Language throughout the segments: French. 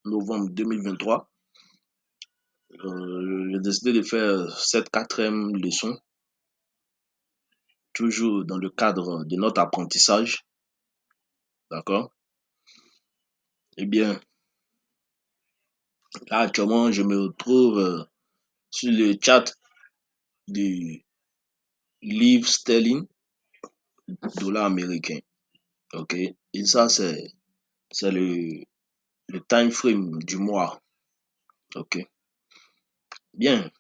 novembre 2023. J'ai décidé de faire cette quatrième leçon, toujours dans le cadre de notre apprentissage. D'accord? Eh bien, là, actuellement, je me retrouve sur le chat du livre sterling, dollar américain. OK? Et ça, c'est le time frame du mois. OK? Bien.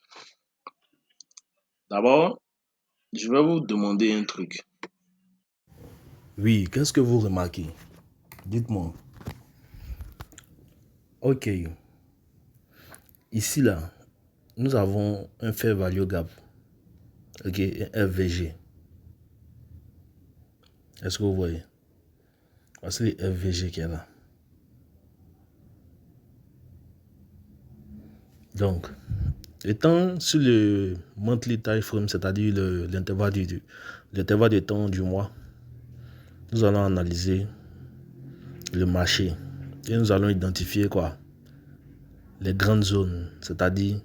D'abord, je vais vous demander un truc. Oui, qu'est-ce que vous remarquez? Dites-moi. Ok. Ici, là, nous avons un fair value gap. Ok, un FVG. Est-ce que vous voyez? Voici le FVG qui est là. Donc, étant sur le monthly time frame, c'est-à-dire l'intervalle de temps du mois, nous allons analyser le marché et nous allons identifier quoi? Les grandes zones, c'est-à-dire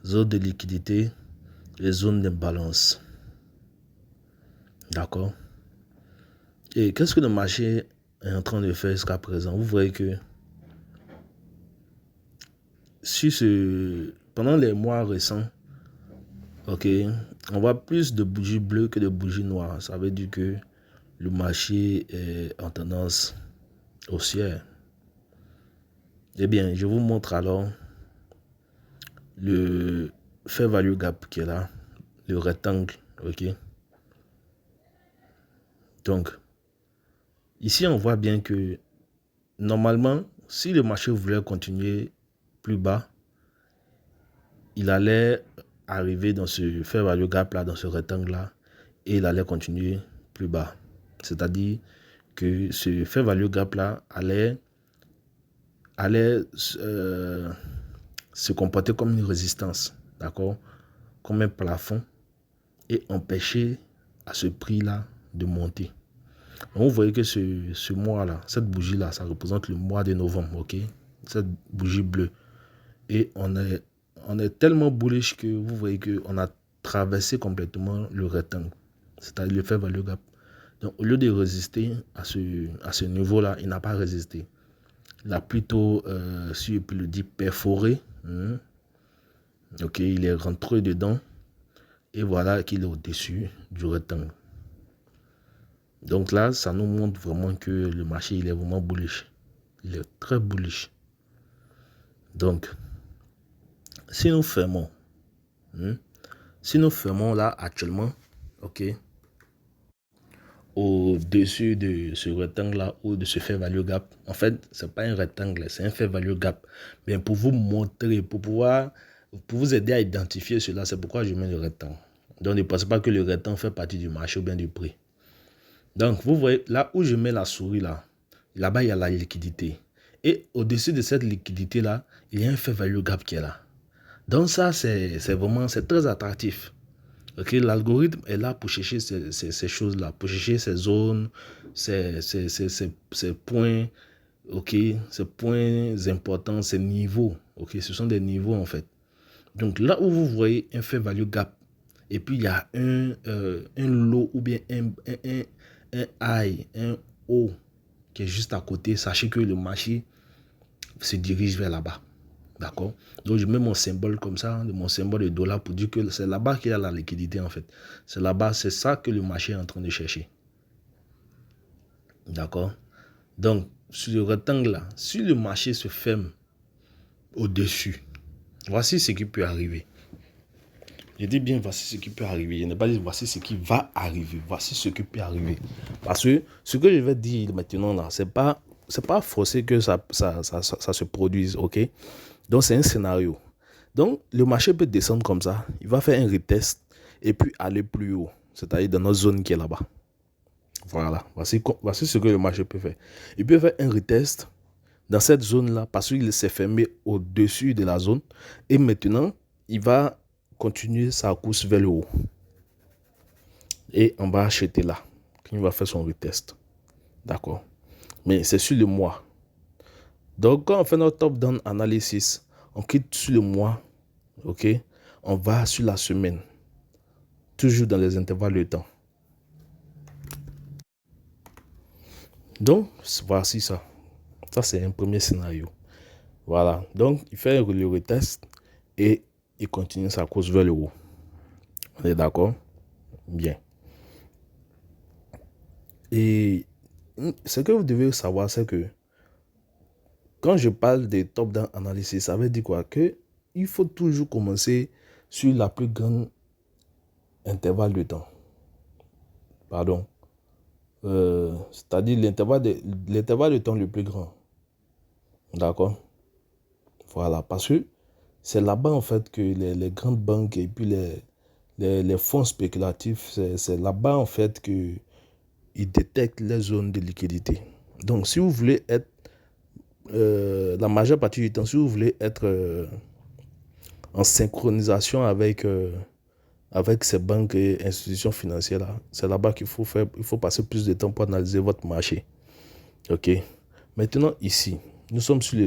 zones de liquidité et zones d'imbalance. D'accord? Et qu'est-ce que le marché est en train de faire jusqu'à présent? Vous voyez que pendant les mois récents, ok, on voit plus de bougies bleues que de bougies noires. Ça veut dire que le marché est en tendance haussière. Eh bien, je vous montre alors le fair value gap qui est là, le rectangle, ok. Donc, ici, on voit bien que normalement, si le marché voulait continuer plus bas, il allait arriver dans ce fair value gap là, dans ce rectangle là, et il allait continuer plus bas. C'est-à-dire que ce fair value gap là allait se comporter comme une résistance, d'accord, comme un plafond, et empêcher à ce prix là de monter. Donc vous voyez que ce mois là, cette bougie là, ça représente le mois de novembre, ok, cette bougie bleue. Et on est tellement bullish que vous voyez qu'on a traversé complètement le rectangle, c'est-à-dire le fair value gap. Donc, au lieu de résister à ce niveau-là, il n'a pas résisté. Il a plutôt, si je peux le dire, perforé. Ok, il est rentré dedans. Et voilà qu'il est au-dessus du rectangle. Donc là, ça nous montre vraiment que le marché, il est vraiment bullish. Il est très bullish. Donc, si nous fermons, là actuellement, ok, au-dessus de ce rectangle-là ou de ce fair value gap, en fait, ce n'est pas un rectangle, c'est un fair value gap. Bien, pour vous montrer, pour vous aider à identifier cela, c'est pourquoi je mets le rectangle. Donc, ne pensez pas que le rectangle fait partie du marché ou bien du prix. Donc, vous voyez, là où je mets la souris, là-bas, il y a la liquidité. Et au-dessus de cette liquidité-là, il y a un fair value gap qui est là. Donc, ça, c'est très attractif. Okay, l'algorithme est là pour chercher ces choses-là, pour chercher ces zones, ces points, ok, ces points importants, ces niveaux. Ok, ce sont des niveaux en fait. Donc là où vous voyez un fair value gap, et puis il y a un low ou bien un high, un haut qui est juste à côté, sachez que le marché se dirige vers là-bas. D'accord? Donc, je mets mon symbole comme ça, mon symbole de dollar pour dire que c'est là-bas qu'il y a la liquidité en fait. C'est là-bas, c'est ça que le marché est en train de chercher. D'accord? Donc, sur le rectangle là, si le marché se ferme au-dessus, voici ce qui peut arriver. Je dis bien voici ce qui peut arriver. Je n'ai pas dit voici ce qui va arriver. Voici ce qui peut arriver. Parce que ce que je vais dire maintenant là, c'est pas forcé que ça se produise, ok? Donc c'est un scénario. Donc le marché peut descendre comme ça. Il va faire un retest et puis aller plus haut. C'est-à-dire dans notre zone qui est là-bas. Voilà. Voici ce que le marché peut faire. Il peut faire un retest dans cette zone-là parce qu'il s'est fermé au-dessus de la zone. Et maintenant, il va continuer sa course vers le haut. Et on va acheter là. Il va faire son retest. D'accord. Mais c'est sur le mois. Donc, quand on fait notre top-down analysis, on quitte sur le mois, ok? On va sur la semaine, toujours dans les intervalles de temps. Donc, voici ça. Ça, c'est un premier scénario. Voilà. Donc, il fait le retest et il continue sa course vers le haut. On est d'accord? Bien. Et ce que vous devez savoir, c'est que quand je parle de top-down analysis, ça veut dire quoi? Que il faut toujours commencer sur la plus grande intervalle de temps. Pardon. C'est-à-dire l'intervalle de temps le plus grand. D'accord? Voilà. Parce que c'est là-bas, en fait, que les grandes banques et puis les fonds spéculatifs, c'est là-bas, en fait, qu'ils détectent les zones de liquidité. Donc, si vous voulez être, la majeure partie du temps, si vous voulez être en synchronisation avec ces banques et institutions financières-là, c'est là-bas qu'il faut faire, il faut passer plus de temps pour analyser votre marché. OK? Maintenant, ici, nous sommes sur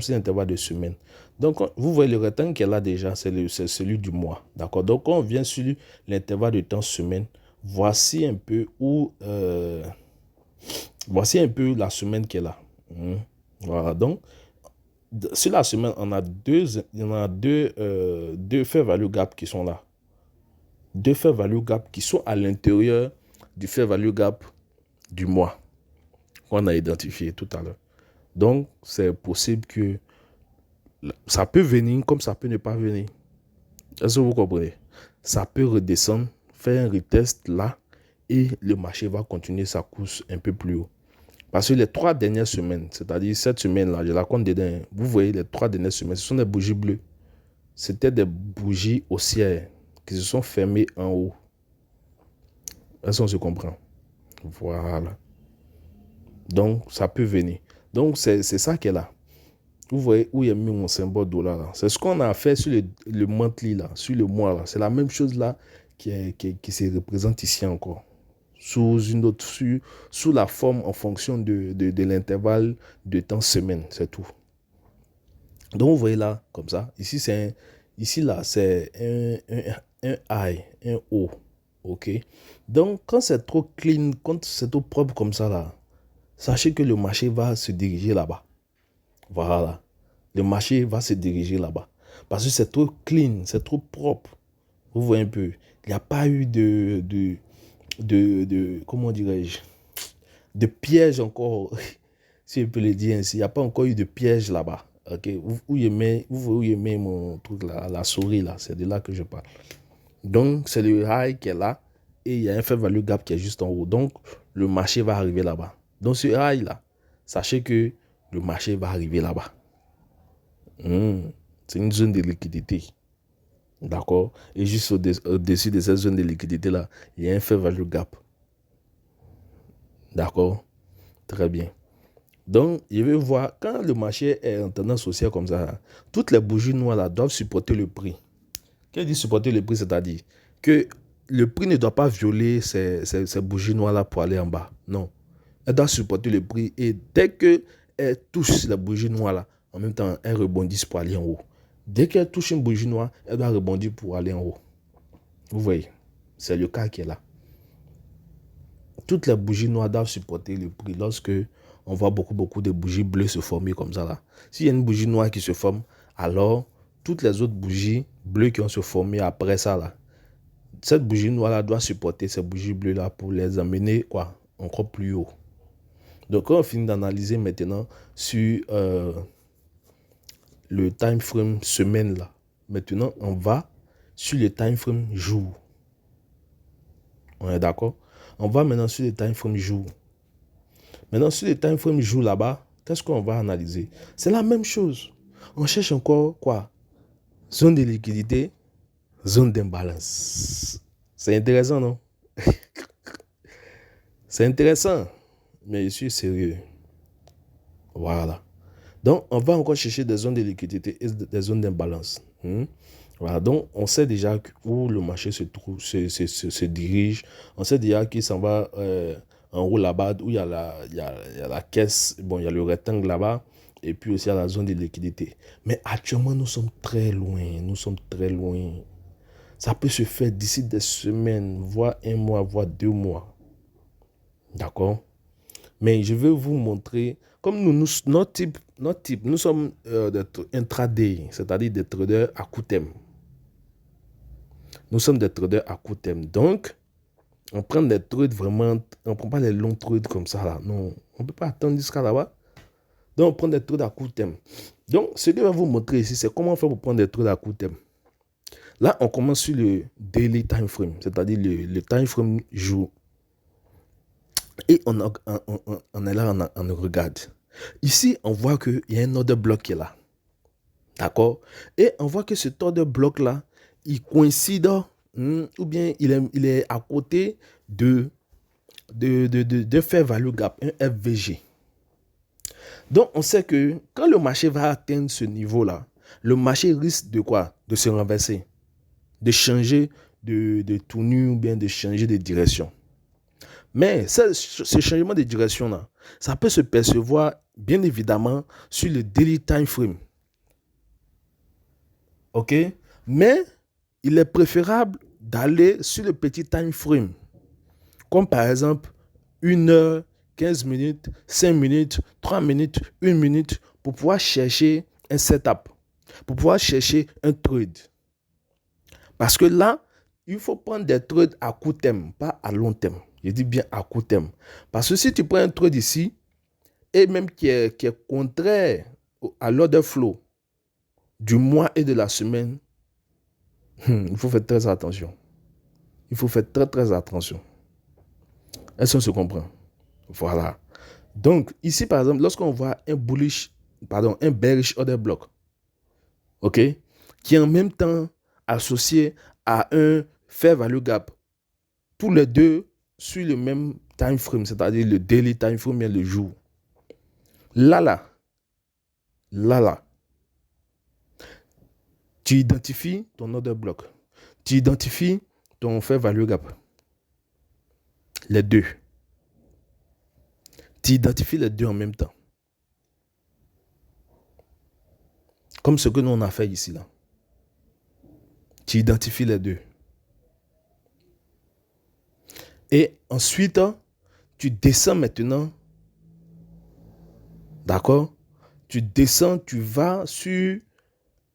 l'intervalle de semaine. Donc, vous voyez le rectangle qu'il y a là déjà, c'est celui du mois. D'accord? Donc, quand on vient sur l'intervalle de temps semaine, voici un peu voici un peu la semaine qui est là. Voilà. Donc, sur la semaine, on a deux fair value gap qui sont là. Deux fair value gap qui sont à l'intérieur du fair value gap du mois qu'on a identifié tout à l'heure. Donc, c'est possible que ça peut venir comme ça peut ne pas venir. Est-ce que vous comprenez? Ça peut redescendre, faire un retest là et le marché va continuer sa course un peu plus haut. Parce que les 3 dernières semaines, c'est-à-dire cette semaine-là, je la compte dedans, vous voyez les 3 dernières semaines, ce sont des bougies bleues. C'était des bougies haussières qui se sont fermées en haut. Est-ce qu'on se comprend? Voilà. Donc, ça peut venir. Donc, c'est ça qui est là. Vous voyez où il y a mis mon symbole $. Là. C'est ce qu'on a fait sur le monthly, là, sur le mois. Là. C'est la même chose là qui se représente ici encore. Sous une autre, sous la forme en fonction de l'intervalle de temps semaine. C'est tout. Donc, vous voyez là, comme ça. Ici, là, c'est un high, un haut. OK? Donc, quand c'est trop clean, quand c'est trop propre comme ça, là, sachez que le marché va se diriger là-bas. Voilà. Le marché va se diriger là-bas. Parce que c'est trop clean, c'est trop propre. Vous voyez un peu. Il n'y a pas eu de comment dirais-je, de piège encore, si je peux le dire ainsi. Il n'y a pas encore eu de piège là-bas. Ok, vous voyez où il met mon truc là, la souris là, c'est de là que je parle. Donc, c'est le high qui est là et il y a un fair value gap qui est juste en haut. Donc, le marché va arriver là-bas. Donc, ce high là, sachez que le marché va arriver là-bas. C'est une zone de liquidité. D'accord? Et juste au-dessus de cette zone de liquidité là, il y a un fair value gap. D'accord? Très bien. Donc, je vais voir, quand le marché est en tendance haussière comme ça, toutes les bougies noires là doivent supporter le prix. Quand je dis supporter le prix, c'est-à-dire que le prix ne doit pas violer ces bougies noires là pour aller en bas. Non. Elle doit supporter le prix et dès qu'elle touche la bougie noire là, en même temps, elle rebondit pour aller en haut. Dès qu'elle touche une bougie noire, elle doit rebondir pour aller en haut. Vous voyez, c'est le cas qui est là. Toutes les bougies noires doivent supporter le prix lorsque on voit beaucoup de bougies bleues se former comme ça là. S'il y a une bougie noire qui se forme, alors toutes les autres bougies bleues qui ont se formé après ça là, cette bougie noire là doit supporter ces bougies bleues là pour les amener quoi, encore plus haut. Donc quand on finit d'analyser maintenant sur le time frame semaine là, maintenant on va sur le time frame jour. On est d'accord? On va maintenant sur le time frame jour. Maintenant, sur le time frame jour là-bas, qu'est-ce qu'on va analyser? C'est la même chose. On cherche encore quoi? Zone de liquidité, zone d'imbalance. C'est intéressant, non? C'est intéressant, mais je suis sérieux. Voilà. Donc, on va encore chercher des zones de liquidité et des zones d'imbalance. Voilà. Donc, on sait déjà où le marché se trouve, se dirige. On sait déjà qu'il s'en va en haut là-bas, où il y a la caisse. Bon, il y a le rectangle là-bas. et puis aussi à la zone de liquidité. Mais actuellement, nous sommes très loin. Ça peut se faire d'ici des semaines, voire un mois, voire 2 mois. D'accord? Mais je vais vous montrer, comme notre type, nous sommes des intraday, c'est-à-dire des traders à court terme. Nous sommes des traders à court terme. Donc, on prend des trades vraiment, on ne prend pas les longs trades comme ça là. Non, on ne peut pas attendre jusqu'à là-bas. Donc, on prend des trades à court terme. Donc, ce que je vais vous montrer ici, c'est comment faire pour prendre des trades à court terme. Là, on commence sur le daily time frame, c'est-à-dire le time frame jour. Et on est là, on regarde. Ici, on voit qu'il y a un order block qui est là. D'accord? Et on voit que cet order block là, il coïncide, ou bien il est à côté de fair value gap, un FVG. Donc, on sait que quand le marché va atteindre ce niveau-là, le marché risque de quoi? De se renverser, de changer de tournure ou bien de changer de direction. Mais ce changement de direction-là, ça peut se percevoir bien évidemment sur le daily time frame. OK? Mais il est préférable d'aller sur le petit time frame. Comme par exemple 1 heure, 15 minutes, 5 minutes, 3 minutes, 1 minute pour pouvoir chercher un setup, pour pouvoir chercher un trade. Parce que là, il faut prendre des trades à court terme, pas à long terme. Je dis bien à court terme. Parce que si tu prends un trade ici, et même qui est contraire à l'order flow du mois et de la semaine, il faut faire très attention. Il faut faire très attention. Est-ce qu'on se comprend? Voilà. Donc, ici, par exemple, lorsqu'on voit un bearish order block, OK, qui est en même temps associé à un fair value gap, tous les deux sur le même time frame, c'est-à-dire le daily time frame et le jour. Là, tu identifies ton order block. Tu identifies ton fair value gap. Les deux. Tu identifies les deux en même temps. Comme ce que nous on a fait ici là. Tu identifies les deux. Et ensuite, tu descends maintenant. D'accord? Tu descends, tu vas sur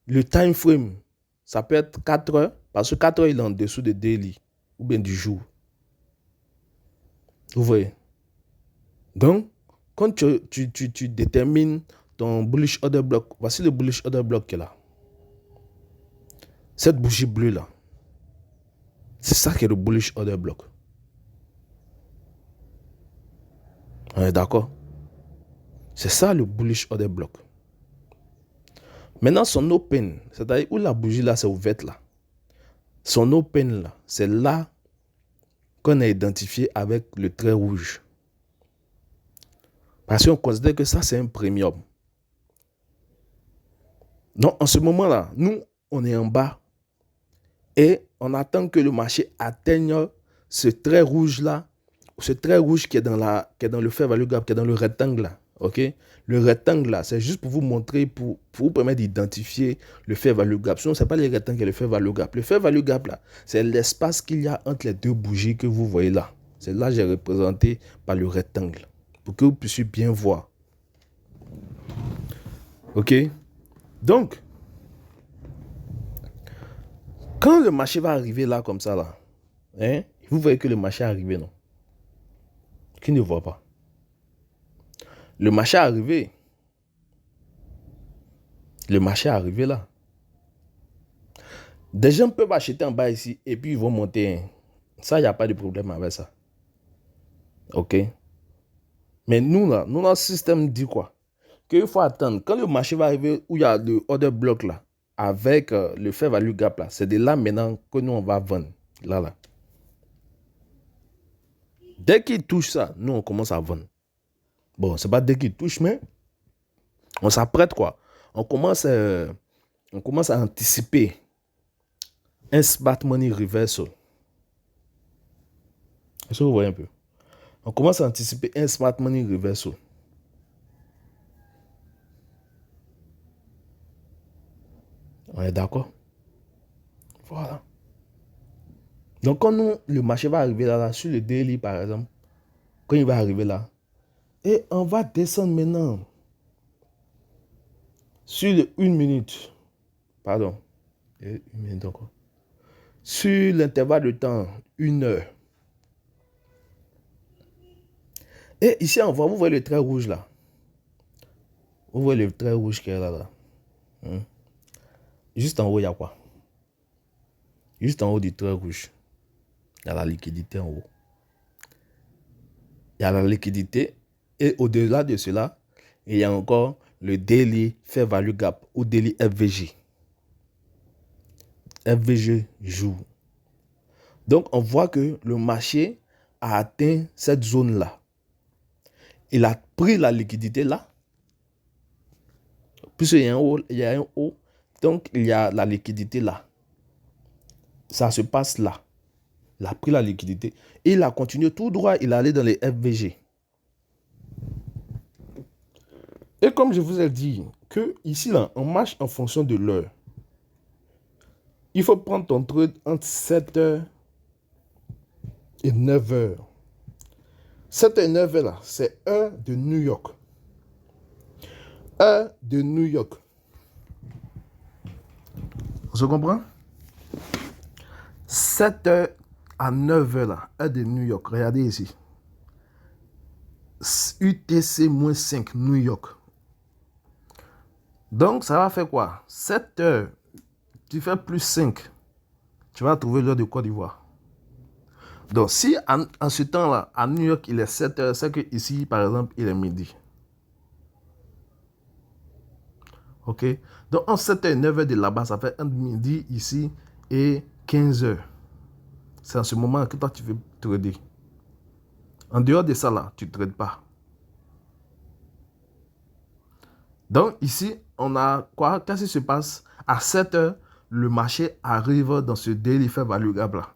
le time frame. Ça peut être 4 heures, parce que 4 heures, il est en dessous de daily, ou bien du jour. Vous voyez? Donc, quand tu détermines ton bullish order block, voici le bullish order block qui est là. Cette bougie bleue là, c'est ça qui est le bullish order block. On est d'accord? C'est ça le bullish order block. Maintenant, son open, c'est-à-dire où la bougie là, c'est ouverte là. Son open là, c'est là qu'on a identifié avec le trait rouge. Parce qu'on considère que ça, c'est un premium. Donc, en ce moment-là, nous, on est en bas et on attend que le marché atteigne ce trait rouge-là, ce trait rouge qui est dans le fair value gap, qui est dans le rectangle là. OK? Le rectangle là, c'est juste pour vous montrer, pour vous permettre d'identifier le fair value gap. Sinon, ce n'est pas le rectangle qui est le fair value gap. Le fair value gap là, c'est l'espace qu'il y a entre les deux bougies que vous voyez là. C'est là que j'ai représenté par le rectangle, pour que vous puissiez bien voir. OK? Donc, quand le marché va arriver là, comme ça, là, hein, vous voyez que le marché est arrivé, non? Qui ne voit pas? Le marché est arrivé. Le marché est arrivé là. Des gens peuvent acheter en bas ici et puis ils vont monter. Hein. Ça, il n'y a pas de problème avec ça. OK? Mais nous, là, notre système dit quoi? Qu'il faut attendre. Quand le marché va arriver où il y a le order block là, avec le fair value gap là, c'est de là maintenant que nous, on va vendre. Là. Dès qu'il touche ça, nous, on commence à vendre. Bon, c'est pas dès qu'il touche, mais on s'apprête quoi. On commence à anticiper un smart money reversal. Est-ce que vous voyez un peu? On commence à anticiper un smart money reversal. On est d'accord? Voilà. Donc, quand le marché va arriver là, sur le daily, par exemple, quand il va arriver là, et on va descendre maintenant sur le 1 minute. Pardon. 1 minute encore. Sur l'intervalle de temps, 1 heure. Et ici, on voit, vous voyez le trait rouge là. Vous voyez le trait rouge qui est là. Juste en haut, il y a quoi? Juste en haut du trait rouge, il y a la liquidité en haut. Il y a la liquidité. Et au-delà de cela, il y a encore le Daily Fair Value Gap ou Daily FVG. FVG joue. Donc, on voit que le marché a atteint cette zone-là. Il a pris la liquidité là. Puisqu'il y a un haut, donc il y a la liquidité là. Ça se passe là. Il a pris la liquidité et il a continué tout droit. Il est allé dans les FVG. Et comme je vous ai dit, que ici, là, on marche en fonction de l'heure. Il faut prendre ton trade entre 7h et 9h. 7h et 9h, là, c'est heure de New York. Heure de New York. On se comprend? 7h à 9h, là, heure de New York. Regardez ici. UTC-5, New York. Donc, ça va faire quoi? 7h, tu fais plus 5. Tu vas trouver l'heure de Côte d'Ivoire. Donc, si en ce temps-là, à New York, il est 7h, c'est que ici, par exemple, il est midi. Ok? Donc, en 7h et 9h de là-bas, ça fait entre midi ici et 15h. C'est en ce moment que toi, tu veux trader. En dehors de ça, là, tu ne trades pas. Donc, ici, on a quoi? Qu'est-ce qui se passe? À 7h, le marché arrive dans ce Daily Fair Value Gap là.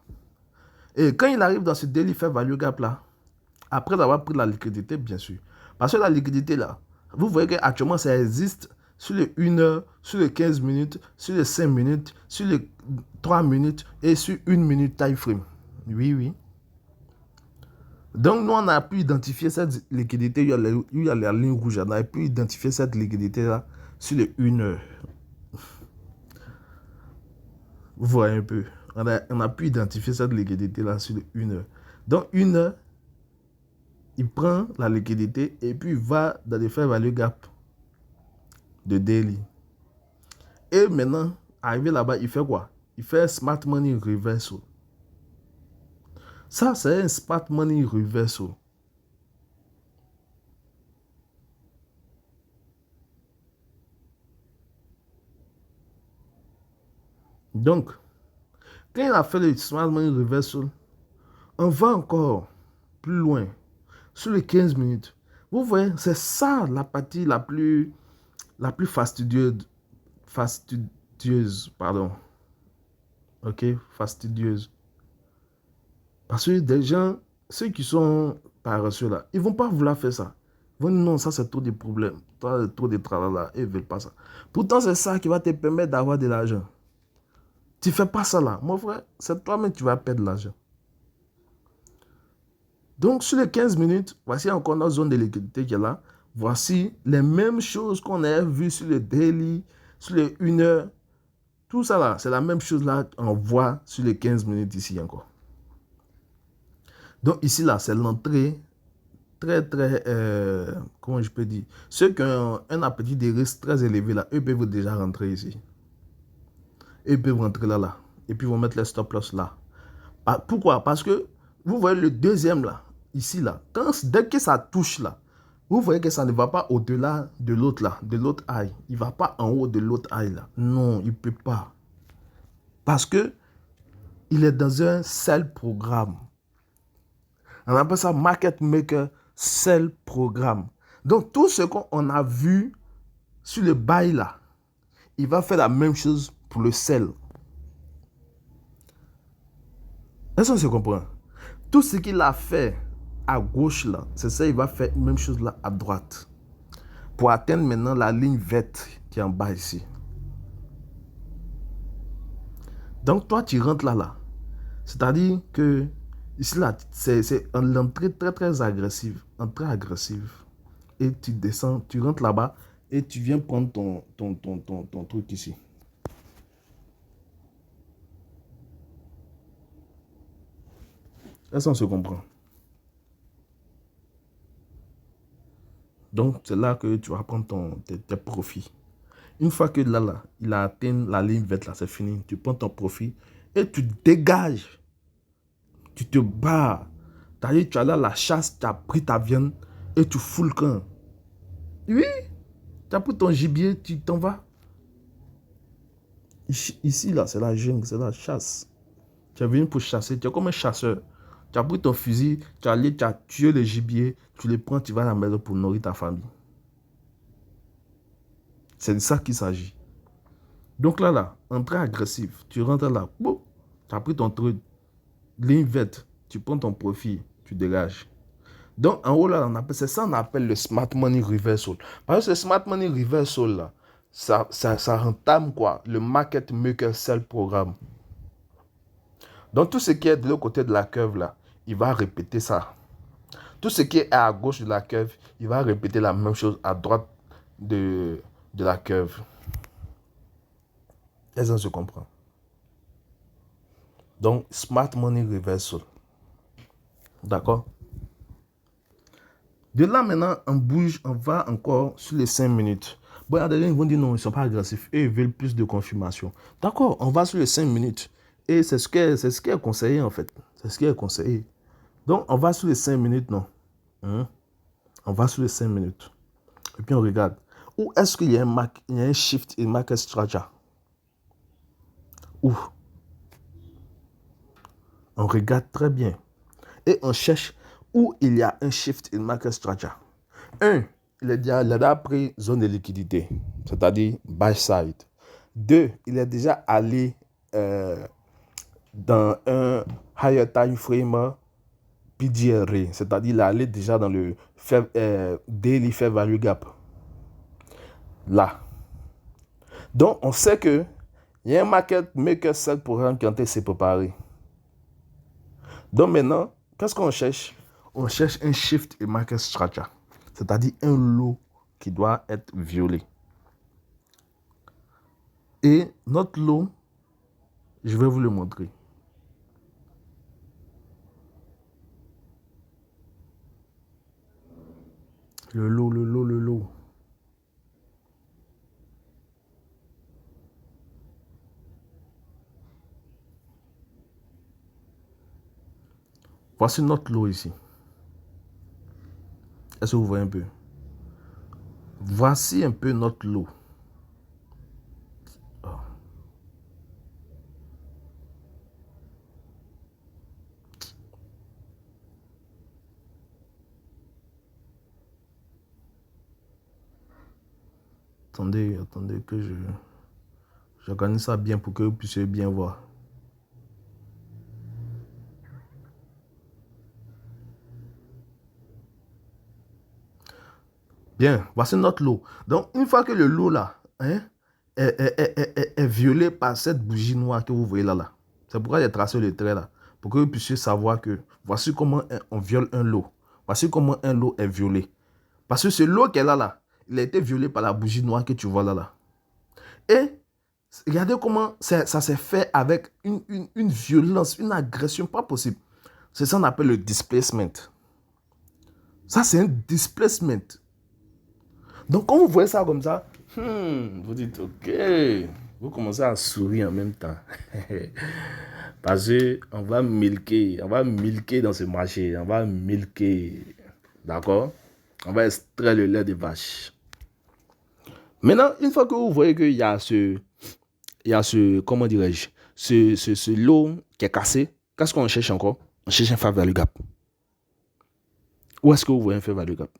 Et quand il arrive dans ce Daily Fair Value Gap là, après avoir pris la liquidité, bien sûr. Parce que la liquidité là, vous voyez qu'actuellement, ça existe sur les 1 heure, sur les 15 minutes, sur les 5 minutes, sur les 3 minutes et sur 1 minute time frame. Oui, oui. Donc, nous, on a pu identifier cette liquidité. Il y a la ligne rouge. On a pu identifier cette liquidité-là sur les 1 heure. Vous voyez un peu. On a pu identifier cette liquidité-là sur les 1 heure. Donc, 1 heure, il prend la liquidité et puis il va dans les fair value gap de daily. Et maintenant, arrivé là-bas, il fait quoi? Il fait smart money reversal. Ça, c'est un smart money reversal. Donc, quand il a fait le smart money reversal, on va encore plus loin, sur les 15 minutes. Vous voyez, c'est ça la partie la plus fastidieuse. Pardon. Ok, fastidieuse. Parce que des gens, ceux qui sont paresseux là, ils ne vont pas vouloir faire ça. Ils vont dire non, ça c'est trop de problèmes, trop de travail là, ils ne veulent pas ça. Pourtant, c'est ça qui va te permettre d'avoir de l'argent. Tu ne fais pas ça là, mon frère, c'est toi-même qui vas perdre l'argent. Donc, sur les 15 minutes, voici encore notre zone de liquidité qui est là. Voici les mêmes choses qu'on a vues sur le daily, sur les 1 heure. Tout ça là, c'est la même chose là qu'on voit sur les 15 minutes ici encore. Donc, ici là, c'est l'entrée très, comment je peux dire? Ceux qui ont un appétit de risque très élevé là, eux peuvent déjà rentrer ici. Eux peuvent rentrer là. Et puis, ils vont mettre les stop loss là. Pourquoi? Parce que vous voyez le deuxième là, ici là, dès que ça touche là, vous voyez que ça ne va pas au-delà de l'autre là, de l'autre eye. Il ne va pas en haut de l'autre eye là. Non, il ne peut pas. Parce que il est dans un sell programme. On appelle ça market maker sell programme. Donc tout ce qu'on a vu sur le buy là, il va faire la même chose pour le sell. Est-ce qu'on se comprend? Tout ce qu'il a fait à gauche là, c'est ça, il va faire la même chose là à droite. Pour atteindre maintenant la ligne verte qui est en bas ici. Donc, toi, tu rentres là. C'est-à-dire que ici, là, c'est l'entrée très, très agressive. Entrée agressive. Et tu descends, tu rentres là-bas et tu viens prendre ton truc ici. Est-ce qu'on se comprend? Donc, c'est là que tu vas prendre tes profits. Une fois que là, il a atteint la ligne verte, là, c'est fini. Tu prends ton profit et tu dégages. Tu te bats. C'est-à-dire, tu as là la chasse, tu as pris ta viande et tu fous le camp. Oui, tu as pris ton gibier, tu t'en vas. Ici, là, c'est la jungle, c'est la chasse. Tu es venu pour chasser, tu es comme un chasseur. Tu as pris ton fusil, tu as tué le gibier, tu les prends, tu vas à la maison pour nourrir ta famille. C'est de ça qu'il s'agit. Donc là, entrée agressive, tu rentres là, boum, tu as pris ton truc, ligne verte, tu prends ton profit, tu dégages. Donc en haut là, c'est ça qu'on appelle le smart money reversal. Parce que ce smart money reversal là, ça entame quoi? Le market maker sell programme. Donc tout ce qui est de l'autre côté de la curve là, il va répéter ça. Tout ce qui est à gauche de la curve, il va répéter la même chose à droite de la curve. Est-ce qu'on se comprend? Donc, smart money reversal. D'accord? De là maintenant, on bouge, on va encore sur les 5 minutes. Bon, il y a ils vont dire non, ils ne sont pas agressifs. Eux, ils veulent plus de confirmation. D'accord, on va sur les 5 minutes. Et c'est ce qui est conseillé en fait. C'est ce qui est conseillé. Donc, on va sur les 5 minutes, non? On va sur les 5 minutes. Et puis on regarde. Où est-ce qu'il y a un shift in market structure? Où? On regarde très bien. Et on cherche où il y a un shift in market structure. Il a déjà pris zone de liquidité, c'est-à-dire buy side. 2, il est déjà allé dans un higher time frame PDRA, c'est-à-dire il est allé déjà dans le daily fair value gap. Là. Donc, on sait que il y a un market maker sell programme qui est en train de se préparer. Donc maintenant, qu'est-ce qu'on cherche? On cherche un shift in market structure, c'est-à-dire un lot qui doit être violé. Et notre lot, je vais vous le montrer. Le lot. Voici notre lot ici. Est-ce que vous voyez un peu? Voici un peu notre lot. Oh. Attendez que j'organise ça bien pour que vous puissiez bien voir. Bien, voici notre lot. Donc, une fois que le lot là est violé par cette bougie noire que vous voyez là. C'est pourquoi j'ai tracé le trait là. Pour que vous puissiez savoir que voici comment on viole un lot. Voici comment un lot est violé. Parce que ce lot qui est là, il a été violé par la bougie noire que tu vois là. Et regardez comment ça s'est fait avec une violence, une agression pas possible. C'est ça qu'on appelle le displacement. Ça, c'est un displacement. Donc, quand vous voyez ça comme ça, vous dites, ok, vous commencez à sourire en même temps. Parce qu'on va milquer dans ce marché, on va milquer, d'accord? On va extraire le lait des vaches. Maintenant, une fois que vous voyez qu'il y a ce, comment dirais-je, ce lot qui est cassé, qu'est-ce qu'on cherche encore? On cherche un fair value gap. Où est-ce que vous voyez un fair value gap?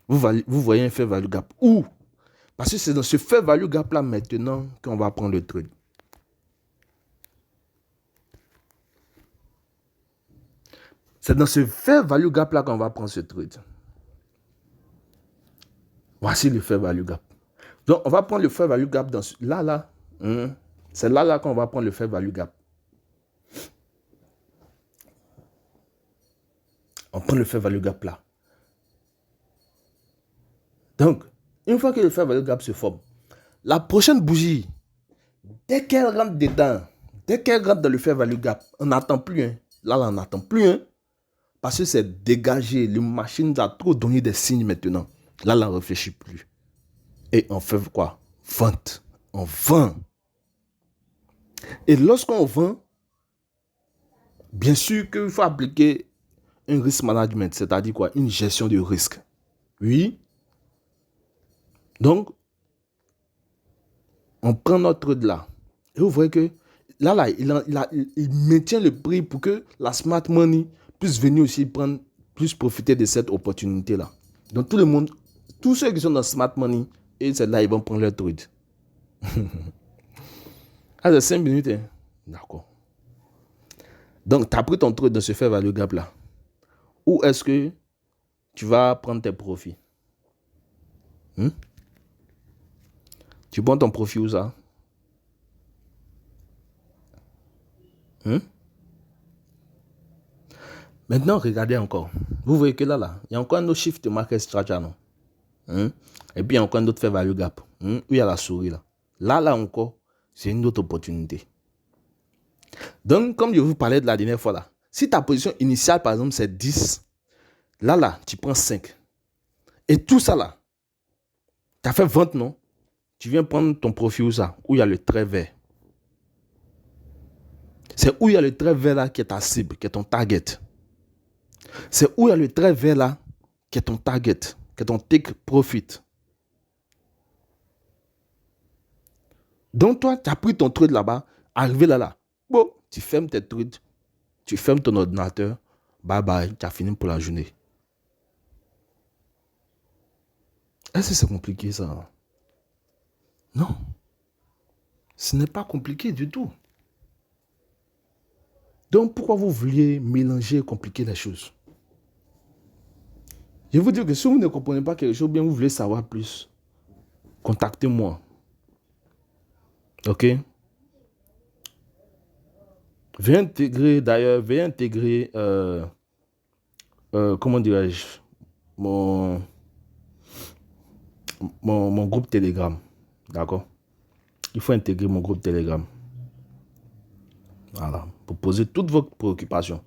Vous voyez un fair value gap. Où? Parce que c'est dans ce fair value gap là maintenant qu'on va prendre le trade. C'est dans ce fair value gap là qu'on va prendre ce trade. Voici le fair value gap. Donc, on va prendre le fair value gap dans là. C'est là qu'on va prendre le fair value gap. On prend le fair value gap là. Donc, une fois que le fair value gap se forme, la prochaine bougie, dès qu'elle rentre dedans, dès qu'elle rentre dans le fair value gap, on n'attend plus. Hein. Là, on n'attend plus. Hein. Parce que c'est dégagé. La machine a trop donné des signes maintenant. Là, on ne réfléchit plus. Et on fait quoi? Vente. On vend. Et lorsqu'on vend, bien sûr qu'il faut appliquer un risk management, c'est-à-dire quoi? Une gestion de risque. Oui. Donc, on prend notre trade là. Et vous voyez que là il maintient le prix pour que la smart money puisse venir aussi prendre, plus profiter de cette opportunité là. Donc, tout le monde, tous ceux qui sont dans smart money, et c'est là ils vont prendre leur trade. Ah, c'est 5 minutes. Hein? D'accord. Donc, tu as pris ton trade dans ce fair value gap là. Où est-ce que tu vas prendre tes profits? Tu prends ton profit où ça? Maintenant, regardez encore. Vous voyez que là, il y a encore un autre shift de market structure, non? Et puis, il y a encore un autre fair value gap. Où il y a la souris, là. Là encore, c'est une autre opportunité. Donc, comme je vous parlais de la dernière fois, là, si ta position initiale, par exemple, c'est 10, là, tu prends 5. Et tout ça, là, tu as fait vente, non? Tu viens prendre ton profit où ça? Où il y a le trait vert. C'est où il y a le trait vert, là, qui est ta cible, qui est ton target. C'est où il y a le trait vert, là, qui est ton target, qui est ton take profit. Donc, toi, tu as pris ton trade là-bas, arrivé là. Bon, tu fermes tes trades, tu fermes ton ordinateur, bye bye, tu as fini pour la journée. Est-ce que c'est compliqué ça? Non. Ce n'est pas compliqué du tout. Donc, pourquoi vous vouliez mélanger et compliquer les choses? Je vous dis que si vous ne comprenez pas quelque chose, bien vous voulez savoir plus, contactez-moi. Ok? Veuillez intégrer, comment dirais-je, mon groupe Telegram. D'accord? Il faut intégrer mon groupe Telegram. Voilà. Pour poser toutes vos préoccupations.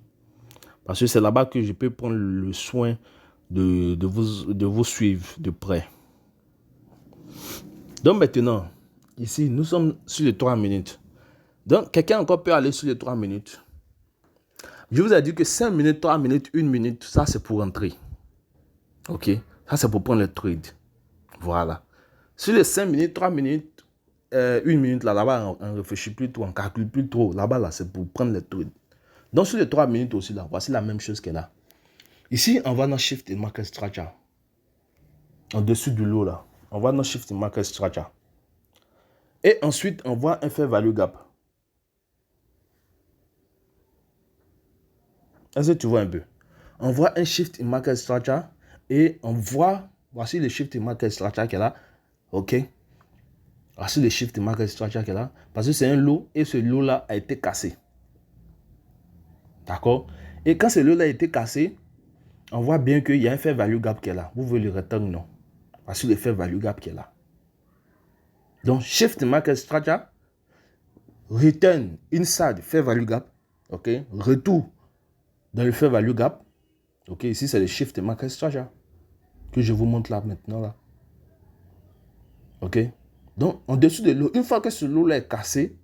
Parce que c'est là-bas que je peux prendre le soin de vous suivre de près. Donc maintenant, ici, nous sommes sur les 3 minutes. Donc, quelqu'un encore peut aller sur les 3 minutes. Je vous ai dit que 5 minutes, 3 minutes, 1 minute, ça c'est pour entrer. Ok? Ça c'est pour prendre le trade. Voilà. Sur les 5 minutes, 3 minutes, 1 minute, là-bas, on ne réfléchit plus trop, on ne calcule plus trop. Là-bas, là, c'est pour prendre le trade. Donc, sur les 3 minutes aussi, là, voici la même chose qu'elle a. Ici, on va dans Shift in Market Structure. En dessous du lot, là. On va dans Shift in Market Structure. Et ensuite, on voit un Fair Value Gap. Est-ce que tu vois un peu? On voit un Shift in Market Structure et on voit, voici le Shift in Market Structure qu'elle a. Ok? Voici le Shift in Market Structure qu'elle a. Parce que c'est un lot et ce lot-là a été cassé. D'accord? Et quand ce lot-là a été cassé, on voit bien qu'il y a un Fair Value Gap qui est là. Vous voulez le rectangle, non? Voici le Fair Value Gap qui est là. Donc, Shift in Market Structure, Return inside Fair Value Gap. Ok? Retour dans le Fair Value Gap. Ok? Ici, c'est le Shift in Market Structure que je vous montre là maintenant. Là. Ok? Donc, en dessous de l'eau, une fois que ce lot-là est cassé,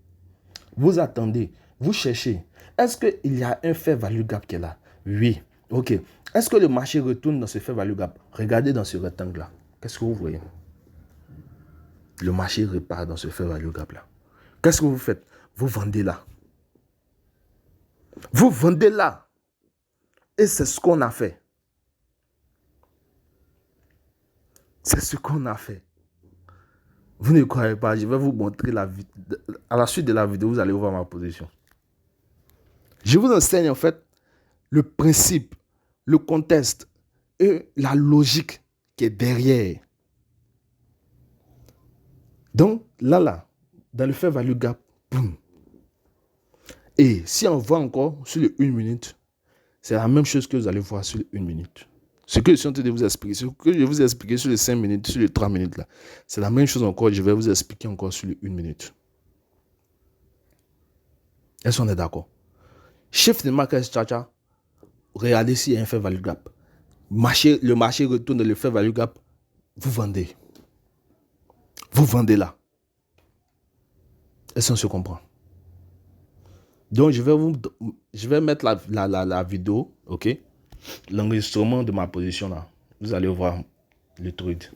vous attendez, vous cherchez. Est-ce qu'il y a un Fair Value Gap qui est là? Oui. Ok. Est-ce que le marché retourne dans ce Fair Value Gap? Regardez dans ce rectangle-là. Qu'est-ce que vous voyez? Le marché repart dans ce Fair Value Gap-là. Qu'est-ce que vous faites? Vous vendez là. Vous vendez là. Et c'est ce qu'on a fait. C'est ce qu'on a fait. Vous ne croyez pas, je vais vous montrer à la suite de la vidéo, vous allez voir ma position. Je vous enseigne en fait le principe, le contexte et la logique qui est derrière. Donc, là, dans le fair value gap, boum. Et si on voit encore sur les 1 minute, c'est la même chose que vous allez voir sur les 1 minute. Ce que je suis en train de vous expliquer, ce que je vais vous expliquer sur les 5 minutes, sur les 3 minutes là, c'est la même chose encore, je vais vous expliquer encore sur les 1 minute. Est-ce qu'on est d'accord? Shift de market structure, regardez s'il y a un fair value gap. Le marché retourne le fair value gap, vous vendez. Vous vendez là. Est-ce qu'on se comprend? Donc, je vais mettre la vidéo, ok? L'enregistrement de ma position là. Vous allez voir le truc.